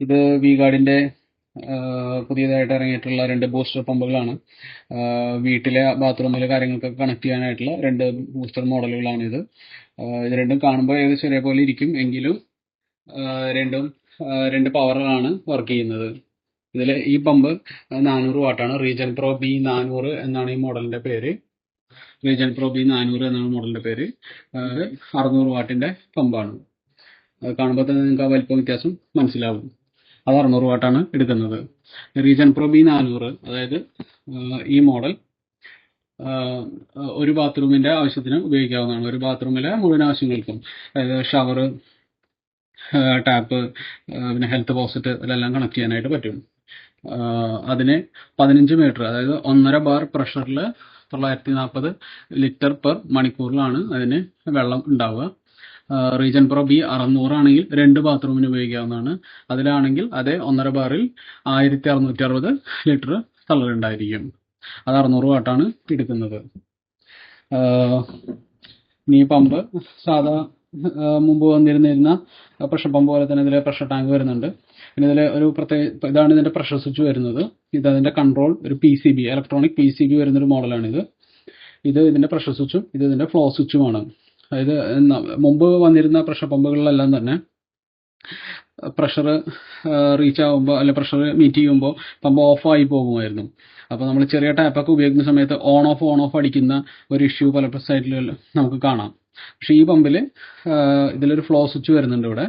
ഇത് വി ഗാർഡിന്റെ പുതിയതായിട്ട് ഇറങ്ങിയിട്ടുള്ള 2 ബൂസ്റ്റർ പമ്പുകളാണ്. വീട്ടിലെ ബാത്റൂമിലെ കാര്യങ്ങൾക്കൊക്കെ കണക്ട് ചെയ്യാനായിട്ടുള്ള 2 ബൂസ്റ്റർ മോഡലുകളാണിത്. ഇത് രണ്ടും കാണുമ്പോൾ ഏകദേശം ഒരേപോലെ ഇരിക്കും എങ്കിലും രണ്ടും 2 പവറിലാണ് വർക്ക് ചെയ്യുന്നത്. ഇതിൽ ഈ പമ്പ് 400 വാട്ടാണ്. റീജൻ പ്രോ ബി 400 എന്നാണ് ഈ മോഡലിന്റെ പേര്. റീജൻ പ്രോ ബി 400 എന്നാണ് മോഡലിന്റെ പേര്. 600 വാട്ടിന്റെ പമ്പാണ്. അത് കാണുമ്പോൾ തന്നെ നിങ്ങൾക്ക് ആ വലിപ്പം വ്യത്യാസം മനസ്സിലാവും. അത് 600 വാട്ടാണ് എടുക്കുന്നത്. റീജൻ പ്രോ ബി 400 അതായത് ഈ മോഡൽ ഒരു ബാത്റൂമിന്റെ ആവശ്യത്തിന് ഉപയോഗിക്കാവുന്നതാണ്. ഒരു ബാത്റൂമിലെ മുഴുവൻ ആവശ്യങ്ങൾക്കും, അതായത് ഷവർ, ടാപ്പ്, പിന്നെ ഹെൽത്ത് പോസറ്റ് ഇതിലെല്ലാം കണക്ട് ചെയ്യാനായിട്ട് പറ്റും. അതിന് 15 മീറ്റർ അതായത് 1.5 ബാർ പ്രഷറിൽ 940 ലിറ്റർ പെർ മണിക്കൂറിലാണ് അതിന് വെള്ളം ഉണ്ടാവുക. റീജൻ പ്രോ ബി 600 ആണെങ്കിൽ 2 ബാത്റൂമിന് ഉപയോഗിക്കാവുന്നതാണ്. അതിലാണെങ്കിൽ അതേ 1.5 ബാറിൽ 1660 ലിറ്റർ തള്ളലുണ്ടായിരിക്കും. അത് 600 വാട്ടാണ് എടുക്കുന്നത്. ഇനി പമ്പ് സാധാ മുമ്പ് വന്നിരുന്ന പ്രഷർ പമ്പ് പോലെ തന്നെ ഇതിൽ പ്രഷർ ടാങ്ക് വരുന്നുണ്ട്. പിന്നെ ഇതിൽ ഒരു ഇതാണ് ഇതിന്റെ പ്രഷർ സ്വിച്ച് വരുന്നത്. ഇത് അതിന്റെ കൺട്രോൾ ഒരു PCB ഇലക്ട്രോണിക് PCB വരുന്നൊരു മോഡലാണിത്. ഇത് ഇതിന്റെ പ്രഷർ സ്വിച്ചും ഇത് ഇതിന്റെ ഫ്ലോ സ്വിച്ചുമാണ്. അതായത് മുമ്പ് വന്നിരുന്ന പ്രഷർ പമ്പുകളിലെല്ലാം തന്നെ പ്രഷർ റീച്ച് ആകുമ്പോൾ അല്ലെ പ്രഷർ മീറ്റ് ചെയ്യുമ്പോൾ പമ്പ് ഓഫ് ആയി പോകുമായിരുന്നു. അപ്പോൾ നമ്മൾ ചെറിയ ടാപ്പൊക്കെ ഉപയോഗിക്കുന്ന സമയത്ത് ഓൺ ഓഫ് അടിക്കുന്ന ഒരു ഇഷ്യൂ പല സൈഡിൽ നമുക്ക് കാണാം. പക്ഷെ ഈ പമ്പിൽ ഇതിലൊരു ഫ്ലോ സ്വിച്ച് വരുന്നുണ്ട്. ഇവിടെ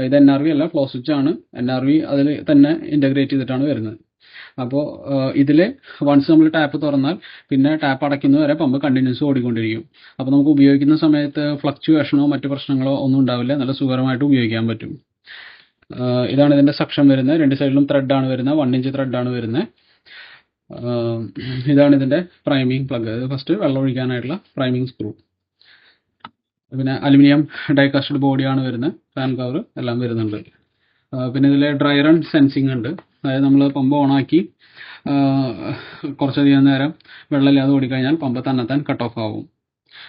ഇത് NRV അല്ല, ഫ്ലോ സ്വിച്ച് ആണ്. NRV അതിൽ തന്നെ ഇന്റഗ്രേറ്റ് ചെയ്തിട്ടാണ് വരുന്നത്. അപ്പോൾ ഇതിൽ വൺസ് നമ്മൾ ടാപ്പ് തുറന്നാൽ പിന്നെ ടാപ്പ് അടയ്ക്കുന്നവരെ പമ്പ് കണ്ടിന്യൂസ് ഓടിക്കൊണ്ടിരിക്കും. അപ്പോൾ നമുക്ക് ഉപയോഗിക്കുന്ന സമയത്ത് ഫ്ലക്ച്വേഷനോ മറ്റു പ്രശ്നങ്ങളോ ഒന്നും ഉണ്ടാവില്ല. നല്ല സുഖകരമായിട്ട് ഉപയോഗിക്കാൻ പറ്റും. ഇതാണ് ഇതിന്റെ സക്ഷൻ വരുന്നത്. 2 സൈഡിലും ത്രെഡാണ് വരുന്നത്. 1 ഇഞ്ച് ത്രെഡാണ് വരുന്നത്. ഇതാണ് ഇതിന്റെ പ്രൈമിംഗ് പ്ലഗ്. ഫസ്റ്റ് വെള്ളം ഒഴിക്കാനായിട്ടുള്ള പ്രൈമിംഗ് സ്ക്രൂ. പിന്നെ അലുമിനിയം ഡൈകാസ്റ്റഡ് ബോഡിയാണ് വരുന്നത്. ഫാൻ കവർ എല്ലാം വരുന്നുണ്ട്. പിന്നെ ഇതിൽ ഡ്രൈ റൺ സെൻസിങ് ഉണ്ട്. അതായത് നമ്മൾ പമ്പ് ഓണാക്കി കുറച്ചധികം നേരം വെള്ളമില്ലാതെ ഓടിക്കഴിഞ്ഞാൽ പമ്പ് തന്നെത്താൻ കട്ട് ഓഫ് ആവും.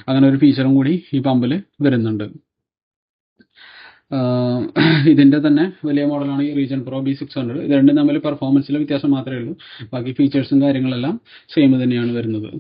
അങ്ങനെ ഒരു ഫീച്ചറും കൂടി ഈ പമ്പിൽ വരുന്നുണ്ട്. ഇതിന്റെ തന്നെ വലിയ മോഡലാണ് ഈ റീജൻ പ്രോ ബി 600. ഇത് രണ്ടും തമ്മിൽ പെർഫോമൻസിലെ വ്യത്യാസം മാത്രമേ ഉള്ളൂ. ബാക്കി ഫീച്ചേഴ്സും കാര്യങ്ങളെല്ലാം സെയിം തന്നെയാണ് വരുന്നത്.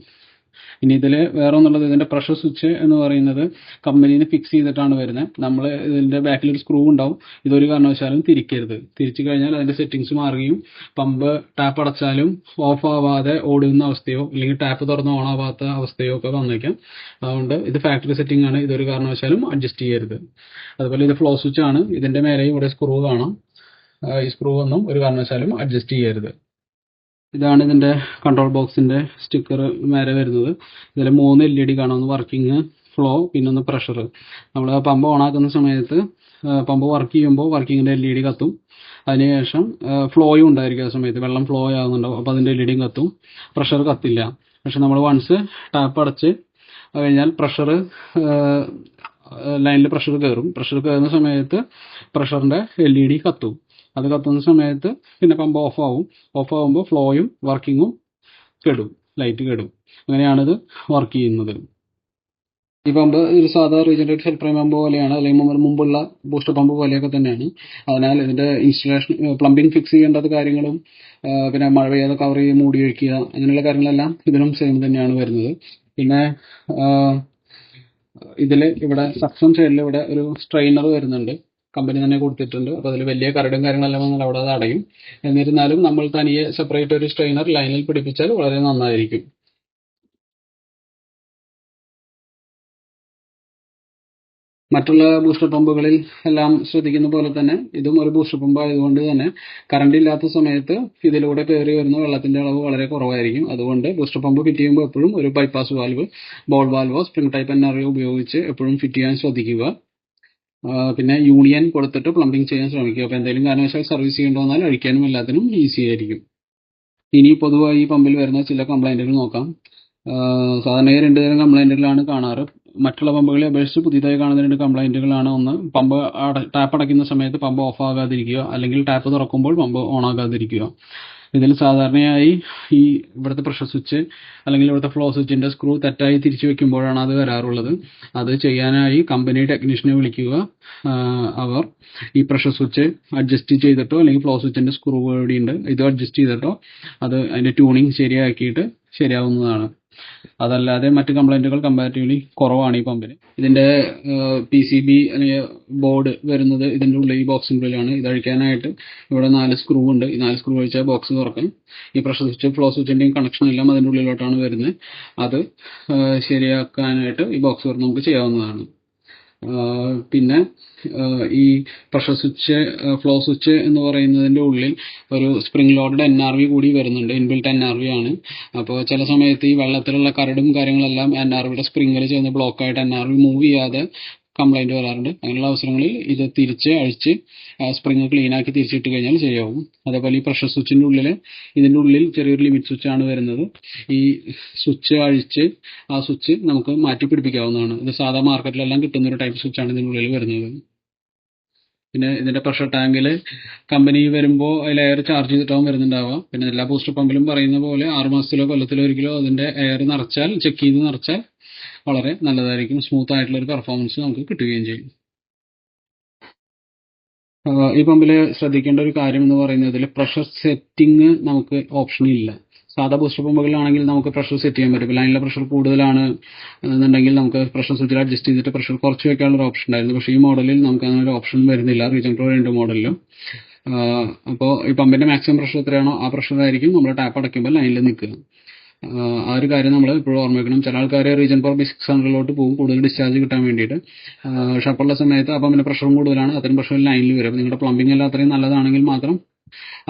ഇനി ഇതിൽ വേറെ ഒന്നുള്ളത് ഇതിന്റെ പ്രഷർ സ്വിച്ച് എന്ന് പറയുന്നത് കമ്പനിയിൽ ഫിക്സ് ചെയ്തിട്ടാണ് വരുന്നത്. നമ്മൾ ഇതിന്റെ ബാക്കിൽ ഒരു സ്ക്രൂ ഉണ്ടാവും. ഇതൊരു കാരണവശാലും തിരിക്കരുത്. തിരിച്ചു കഴിഞ്ഞാൽ അതിന്റെ സെറ്റിംഗ്സ് മാറുകയും പമ്പ് ടാപ്പ് അടച്ചാലും ഓഫ് ആവാതെ ഓടുന്ന അവസ്ഥയോ അല്ലെങ്കിൽ ടാപ്പ് തുറന്ന് ഓൺ ആവാത്ത അവസ്ഥയോ ഒക്കെ വന്നേക്കാം. അതുകൊണ്ട് ഇത് ഫാക്ടറി സെറ്റിംഗ് ആണ്. ഇതൊരു കാരണവശാലും അഡ്ജസ്റ്റ് ചെയ്യരുത്. അതുപോലെ ഇത് ഫ്ലോ സ്വിച്ച് ആണ്. ഇതിന്റെ മേലെ ഇവിടെ സ്ക്രൂ കാണാം. ഈ സ്ക്രൂ ഒന്നും ഒരു കാരണവശാലും അഡ്ജസ്റ്റ് ചെയ്യരുത്. ഇതാണ് ഇതിന്റെ കൺട്രോൾ ബോക്സിന്റെ സ്റ്റിക്കർ മേലെ വരുന്നത്. ഇതിൽ 3 LED കാണാം. ഒന്ന് വർക്കിംഗ്, ഫ്ലോ, പിന്നെ ഒന്ന് പ്രഷർ. നമ്മൾ പമ്പ് ഓൺ ആക്കുന്ന സമയത്ത് പമ്പ് വർക്ക് ചെയ്യുമ്പോൾ വർക്കിങ്ങിന്റെ LED കത്തും. അതിനുശേഷം ഫ്ലോയും ഉണ്ടായിരിക്കും. ആ സമയത്ത് വെള്ളം ഫ്ലോ ആകുന്നുണ്ടാവും. അപ്പോൾ അതിന്റെ LED കത്തും. പ്രഷർ കത്തില്ല. പക്ഷെ നമ്മൾ വൺസ് ടാപ്പ് അടച്ച് കഴിഞ്ഞാൽ പ്രഷർ ലൈനിൽ പ്രഷർ കയറും. പ്രഷർ കയറുന്ന സമയത്ത് പ്രഷറിന്റെ LED കത്തും. അത് കത്തുന്ന സമയത്ത് പിന്നെ പമ്പ് ഓഫ് ആവുമ്പോൾ ഫ്ലോയും വർക്കിങ്ങും കെടും, ലൈറ്റ് കെടും. അങ്ങനെയാണിത് വർക്ക് ചെയ്യുന്നത്. ഈ പമ്പ് ഒരു സാധാ റീജനറേറ്റഡ് സെൽ പ്രൈം പമ്പ് പോലെയാണ്, അല്ലെങ്കിൽ മുമ്പുള്ള ബൂസ്റ്റർ പമ്പ് പോലെയൊക്കെ തന്നെയാണ്. അതിനാൽ ഇതിന്റെ ഇൻസ്റ്റലേഷൻ, പ്ലംബിംഗ് ഫിക്സ് ചെയ്യേണ്ടത് കാര്യങ്ങളും പിന്നെ മഴ പെയ്യാതെ കവർ ചെയ്ത് മൂടി ഒഴിക്കുക അങ്ങനെയുള്ള കാര്യങ്ങളെല്ലാം ഇതിനും സെയിം തന്നെയാണ് വരുന്നത്. പിന്നെ ഇതിൽ ഇവിടെ സക്ഷൻ സൈഡിൽ ഇവിടെ ഒരു സ്ട്രെയിനർ വരുന്നുണ്ട്. കമ്പനി തന്നെ കൊടുത്തിട്ടുണ്ട്. അപ്പോൾ അതിൽ വലിയ കരടും കാര്യങ്ങളെല്ലാം വന്നാൽ അവിടെ അത് അടയും. എന്നിരുന്നാലും നമ്മൾ തനിയെ സെപ്പറേറ്റ് ഒരു സ്ട്രെയിനർ ലൈനിൽ പിടിപ്പിച്ചാൽ വളരെ നന്നായിരിക്കും. മറ്റുള്ള ബൂസ്റ്റർ പമ്പുകളിൽ എല്ലാം ശ്രദ്ധിക്കുന്ന പോലെ തന്നെ ഇതും ഒരു ബൂസ്റ്റർ പമ്പ് ആയതുകൊണ്ട് തന്നെ കറണ്ട് ഇല്ലാത്ത സമയത്ത് ഇതിലൂടെ കയറി വരുന്ന വെള്ളത്തിന്റെ അളവ് വളരെ കുറവായിരിക്കും. അതുകൊണ്ട് ബൂസ്റ്റർ പമ്പ് ഫിറ്റ് ചെയ്യുമ്പോൾ എപ്പോഴും ഒരു ബൈപ്പാസ് വാൽവ്, ബോൾ വാൽവോ സ്പ്രിംഗ് ടൈപ്പ് NRV ഉപയോഗിച്ച് എപ്പോഴും ഫിറ്റ് ചെയ്യാൻ ശ്രദ്ധിക്കുക. പിന്നെ യൂണിയൻ കൊടുത്തിട്ട് പ്ലംബിംഗ് ചെയ്യാൻ ശ്രമിക്കുക. അപ്പോൾ എന്തെങ്കിലും കാരണവശാൽ സർവീസ് ചെയ്യേണ്ടി വന്നാൽ അഴിക്കാനും എല്ലാത്തിനും ഈസി ആയിരിക്കും. ഇനി പൊതുവായി ഈ പമ്പിൽ വരുന്ന ചില കംപ്ലൈന്റുകൾ നോക്കാം. സാധാരണയായി 2 തരം കംപ്ലൈന്റുകളാണ് കാണാറ്. മറ്റുള്ള പമ്പുകളെ അപേക്ഷിച്ച് പുതിയതായി കാണുന്ന 2 കംപ്ലൈന്റുകളാണ്. ഒന്ന്, പമ്പ് ടാപ്പ് അടയ്ക്കുന്ന സമയത്ത് പമ്പ് ഓഫ് ആകാതിരിക്കുക, അല്ലെങ്കിൽ ടാപ്പ് തുറക്കുമ്പോൾ പമ്പ് ഓൺ ആകാതിരിക്കുക. ഇതിൽ സാധാരണയായി ഈ ഇവിടുത്തെ പ്രഷർ സ്വിച്ച് അല്ലെങ്കിൽ ഇവിടുത്തെ ഫ്ലോ സ്വിച്ചിന്റെ സ്ക്രൂ തെറ്റായി തിരിച്ചു വെക്കുമ്പോഴാണ് അത് വരാറുള്ളത്. അത് ചെയ്യാനായി കമ്പനി ടെക്നീഷ്യനെ വിളിക്കുക. അവർ ഈ പ്രഷർ സ്വിച്ച് അഡ്ജസ്റ്റ് ചെയ്തിട്ടോ അല്ലെങ്കിൽ ഫ്ലോ സ്വിച്ചിന്റെ സ്ക്രൂ കൂടിയുണ്ട് ഇത് അഡ്ജസ്റ്റ് ചെയ്തിട്ടോ അത് അതിന്റെ ട്യൂണിങ് ശരിയാക്കിയിട്ട് ശരിയാവുന്നതാണ്. അതല്ലാതെ മറ്റ് കംപ്ലൈന്റുകൾ കമ്പാരിറ്റീവ്ലി കുറവാണ് ഈ പമ്പിന്. ഇതിന്റെ PCB അല്ലെങ്കിൽ ബോർഡ് വരുന്നത് ഇതിന്റെ ഉള്ളിൽ ഈ ബോക്സിനുള്ളിലാണ്. ഇത് അഴിക്കാനായിട്ട് ഇവിടെ 4 സ്ക്രൂ ഉണ്ട്. ഈ 4 സ്ക്രൂ അഴിച്ചാൽ ബോക്സ് തുറക്കും. ഈ പ്രഷർ സ്വിച്ച് ഫ്ലോ സ്വിച്ചിന്റെയും കണക്ഷൻ എല്ലാം അതിന്റെ ഉള്ളിലോട്ടാണ് വരുന്നത്. അത് ശരിയാക്കാനായിട്ട് ഈ ബോക്സ് തുറന്ന് നമുക്ക് ചെയ്യാവുന്നതാണ്. പിന്നെ ഈ പ്രഷർ സ്വിച്ച് ഫ്ലോ സ്വിച്ച് എന്ന് പറയുന്നതിന്റെ ഉള്ളിൽ ഒരു സ്പ്രിംഗ് ലോഡഡ് NRV കൂടി വരുന്നുണ്ട്. ഇൻബിൽറ്റ് NRV ആണ്. അപ്പോൾ ചില സമയത്ത് ഈ വെള്ളത്തിലുള്ള കരടും കാര്യങ്ങളെല്ലാം NRVയുടെ സ്പ്രിങ്ങിൽ ചേർന്ന് ബ്ലോക്കായിട്ട് NRV മൂവ് ചെയ്യാതെ കംപ്ലൈന്റ് വരാറുണ്ട്. അങ്ങനെയുള്ള അവസരങ്ങളിൽ ഇത് തിരിച്ച് അഴിച്ച് സ്പ്രിങ് ക്ലീൻ ആക്കി തിരിച്ചിട്ട് കഴിഞ്ഞാൽ ശരിയാവും. അതേപോലെ ഈ പ്രഷർ സ്വിച്ചിന്റെ ഉള്ളിൽ ഇതിന്റെ ഉള്ളിൽ ചെറിയൊരു ലിമിറ്റ് സ്വിച്ച് ആണ് വരുന്നത്. ഈ സ്വിച്ച് അഴിച്ച് ആ സ്വിച്ച് നമുക്ക് മാറ്റി പിടിപ്പിക്കാവുന്നതാണ്. ഇത് സാധാ മാർക്കറ്റിലെല്ലാം കിട്ടുന്ന ഒരു ടൈപ്പ് സ്വിച്ച് ആണ് ഇതിന്റെ ഉള്ളിൽ വരുന്നത്. പിന്നെ ഇതിന്റെ പ്രഷർ ടാങ്കിൽ കമ്പനി വരുമ്പോൾ അതിൽ എയർ ചാർജ് ചെയ്തിട്ടാവും വരുന്നുണ്ടാവുക. പിന്നെ എല്ലാ ബൂസ്റ്റർ പമ്പിലും പറയുന്ന പോലെ 6 മാസത്തിലോ കൊല്ലത്തിലോ ഒരിക്കലോ അതിന്റെ എയർ നിറച്ചാൽ ചെക്ക് ചെയ്ത് നിറച്ചാൽ വളരെ നല്ലതായിരിക്കും. സ്മൂത്ത് ആയിട്ടുള്ള ഒരു പെർഫോമൻസ് നമുക്ക് കിട്ടുകയും ചെയ്യും. ഈ പമ്പിൽ ശ്രദ്ധിക്കേണ്ട ഒരു കാര്യം എന്ന് പറയുന്നതിൽ പ്രഷർ സെറ്റിംഗ് നമുക്ക് ഓപ്ഷൻ ഇല്ല. സാധാ ബൂസ്റ്റർ പമ്പുകളിലാണെങ്കിൽ നമുക്ക് പ്രഷർ സെറ്റ് ചെയ്യാൻ പറ്റും. ലൈനിലെ പ്രഷർ കൂടുതലാണ് എന്നുണ്ടെങ്കിൽ നമുക്ക് പ്രഷർ സ്വിച്ചിൽ അഡ്ജസ്റ്റ് ചെയ്തിട്ട് പ്രഷർ കുറച്ച് വെക്കാനുള്ള ഒരു ഓപ്ഷൻ ഉണ്ടായിരുന്നു. പക്ഷേ ഈ മോഡലിൽ നമുക്ക് അങ്ങനെ ഒരു ഓപ്ഷൻ വരുന്നില്ല റീജൻ പ്രോ 2 മോഡലിലും. അപ്പോൾ ഈ പമ്പിന്റെ മാക്സിമം പ്രഷർ എത്രയാണോ ആ പ്രഷറായിരിക്കും നമ്മൾ ടാപ്പ് അടയ്ക്കുമ്പോൾ ലൈനിൽ നിൽക്കുക. ആ ഒരു കാര്യം നമ്മൾ എപ്പോഴും ഓർമ്മ വെക്കണം. ചില ആൾക്കാർ റീജൻ പ്രോ B600 പോകും കൂടുതൽ ഡിസ്ചാർജ് കിട്ടാൻ വേണ്ടിയിട്ട്. ഷപ്പുള്ള സമയത്ത് ആ പമ്പിന്റെ പ്രഷറും കൂടുതലാണ്, അത്രയും പ്രഷർ ലൈനിൽ വരും. അപ്പോൾ നിങ്ങളുടെ പ്ലംബിംഗ് എല്ലാം അത്രയും നല്ലതാണെങ്കിൽ മാത്രം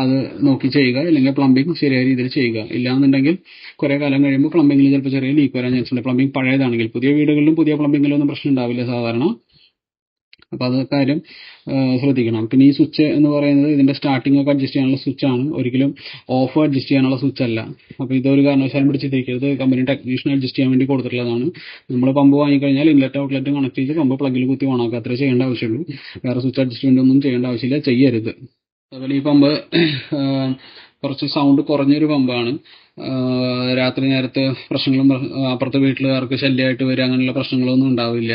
അത് നോക്കി ചെയ്യുക. ഇല്ലെങ്കിൽ പ്ലംബിംഗ് ശരിയായ രീതിയിൽ ചെയ്യുക. ഇല്ലാന്നുണ്ടെങ്കിൽ കുറെ കാലം കഴിയുമ്പോൾ പ്ലംബിംഗിൽ ചിലപ്പോൾ ചെറിയ ലീക്ക് വരാൻ ചാൻസ് ഉണ്ട്. പ്ലംബിംഗ് പഴയതാണെങ്കിൽ. പുതിയ വീടുകളിലും പുതിയ പ്ലംബിംഗിലൊന്നും പ്രശ്നം ഉണ്ടാവില്ല സാധാരണ. അപ്പോൾ അത് കാര്യം ശ്രദ്ധിക്കണം. പിന്നെ ഈ സ്വിച്ച് എന്ന് പറയുന്നത് ഇതിന്റെ സ്റ്റാർട്ടിംഗ് ഒക്കെ അഡ്ജസ്റ്റ് ചെയ്യാനുള്ള സ്വിച്ച് ആണ്, ഒരിക്കലും ഓഫ് അഡ്ജസ്റ്റ് ചെയ്യാനുള്ള സ്വിച്ച് അല്ല. അപ്പോൾ ഇതൊരു കാരണവശാലും പിടിച്ചിരിക്കരുത്. കമ്പനി ടെക്നീഷ്യൻ അഡ്ജസ്റ്റ് ചെയ്യാൻ വേണ്ടി കൊടുത്തിട്ടുള്ളതാണ്. നമ്മൾ പമ്പ് വാങ്ങിക്കഴിഞ്ഞാൽ ഇൻലെറ്റ് ഔട്ട്ലെറ്റ് കണക്ട് ചെയ്ത് പമ്പ് പ്ലഗിൽ കുത്തി ഓണാക്കുക, അത്രേ ചെയ്യേണ്ട ആവശ്യമുള്ളൂ. വേറെ സ്വിച്ച് അഡ്ജസ്റ്റ്മെന്റ് ഒന്നും ചെയ്യേണ്ട ആവശ്യമില്ല, ചെയ്യരുത്. അതുപോലെ ഈ പമ്പ് കുറച്ച് സൗണ്ട് കുറഞ്ഞൊരു പമ്പാണ്. രാത്രി നേരത്ത് പ്രശ്നങ്ങളും അപ്പുറത്തെ വീട്ടിലുകാർക്ക് ശല്യമായിട്ട് വരിക അങ്ങനെയുള്ള പ്രശ്നങ്ങളൊന്നും ഉണ്ടാവില്ല.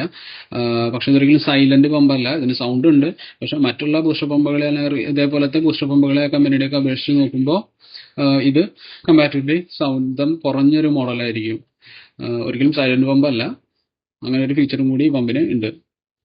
പക്ഷെ ഇതൊരിക്കലും സൈലന്റ് പമ്പല്ല, ഇതിന് സൗണ്ട് ഉണ്ട്. പക്ഷെ മറ്റുള്ള ബൂസ്റ്റർ പമ്പുകളെ ഇതേപോലത്തെ ബൂസ്റ്റർ പമ്പുകളെ കമ്പനിയുടെയൊക്കെ അപേക്ഷിച്ച് നോക്കുമ്പോൾ ഇത് കമ്പാരിറ്റീവ്ലി സൗണ്ടം കുറഞ്ഞൊരു മോഡലായിരിക്കും. ഒരിക്കലും സൈലന്റ് പമ്പല്ല. അങ്ങനെ ഒരു ഫീച്ചറും കൂടി ഈ പമ്പിന് ഉണ്ട്.